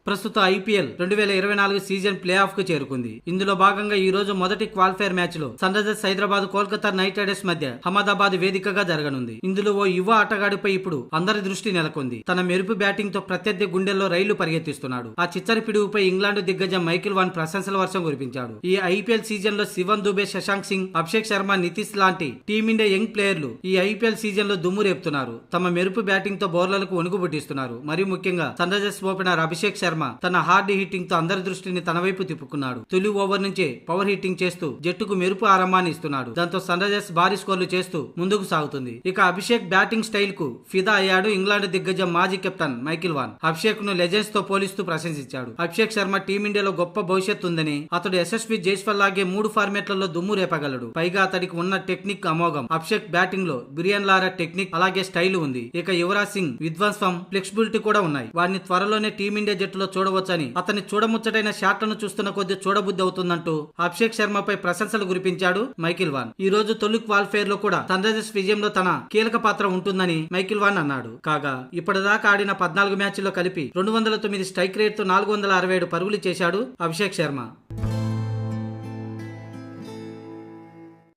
ప్రస్తుత IPL 2024 season play of కు చేరుకుంది. ఇందులో భాగంగా ఈ రోజు మొదటి క్వాలిఫైర్ మ్యాచ్ లో Sunrisers Hyderabad Kolkata Knight Riders మధ్య అహ్మదాబాద్ వేదికగా జరగనుంది. ఇందులో ఓ యువ ఆటగాడిపై ఇప్పుడు అందరి దృష్టి నెలకొంది. తన మెరుపు బ్యాటింగ్ తో ప్రత్యర్థి గుండెల్లో రైళ్లు పరిగెత్తిస్తున్నాడు. ఆ చిచ్చరి పిడుగుపై ఇంగ్లాండ్ దిగ్గజం మైకిల్ వాన్ ప్రశంసల వర్షం కురిపించాడు. ఈ ఐపీఎల్ సీజన్ లో శివన్ దుబే, శశాంక్ సింగ్, అభిషేక్ శర్మ, నితీష్ లాంటి టీమిండియా యంగ్ ప్లేయర్లు ఈ ఐపీఎల్ సీజన్ లో దుమ్ము రేపుతున్నారు. తమ మెరుపు బ్యాటింగ్ తో బౌలర్లకు వణుకు పుట్టిస్తున్నారు. మరి ముఖ్యంగా Sunrisers opener Abhishek Sharma తన హార్డ్ హిట్టింగ్ తో అందరి దృష్టిని తన వైపు తిప్పుకున్నాడు. తొలి ఓవర్ నుంచే పవర్ హిట్టింగ్ చేస్తూ జట్టుకు మెరుపు ఆరంభాన్ని ఇస్తున్నాడు. దాంతో సన్ రైజర్స్ భారీ స్కోర్లు చేస్తూ ముందుకు సాగుతుంది. ఇక అభిషేక్ బ్యాటింగ్ స్టైల్ కు ఫిదా అయ్యాడు ఇంగ్లాండ్ దిగ్గజం మాజీ కెప్టెన్ మైకిల్ వాన్. అభిషేక్ ను లెజెండ్స్ తో పోలిస్తూ ప్రశంసించాడు. అభిషేక్ శర్మ టీమిండియాలో గొప్ప భవిష్యత్తు ఉందని, అతడు యశస్వి జైస్వాల్ లాగే 3 ఫార్మాట్లలో దుమ్ము రేపగలడు. పైగా అతడికి ఉన్న టెక్నిక్ అమోఘం. అభిషేక్ బ్యాటింగ్ లో బిరియన్ లారా టెక్నిక్ అలాగే స్టైల్ ఉంది. ఇక యువరాజ్ సింగ్ విధ్వంసం, ఫ్లెక్సిబిలిటీ కూడా ఉన్నాయి. వారిని త్వరలోనే టీమిండియా జట్టులో చూడవచ్చని, అతని చూడముచ్చటైన షాట్లను చూస్తున్న కొద్ది చూడబుద్ధి అవుతుందంటూ అభిషేక్ శర్మపై ప్రశంసలు కురిపించాడు మైకిల్ వాన్. ఈ రోజు తొలి క్వాలిఫైర్ లో కూడా సన్ రైజర్స్ విజయంలో తన కీలక పాత్ర ఉంటుందని మైకిల్ వాన్ అన్నాడు. కాగా ఇప్పటిదాకా ఆడిన 14 మ్యాచ్ల్లో కలిపి 209 స్ట్రైక్ రేట్ తో 467 పరుగులు చేశాడు అభిషేక్ శర్మ.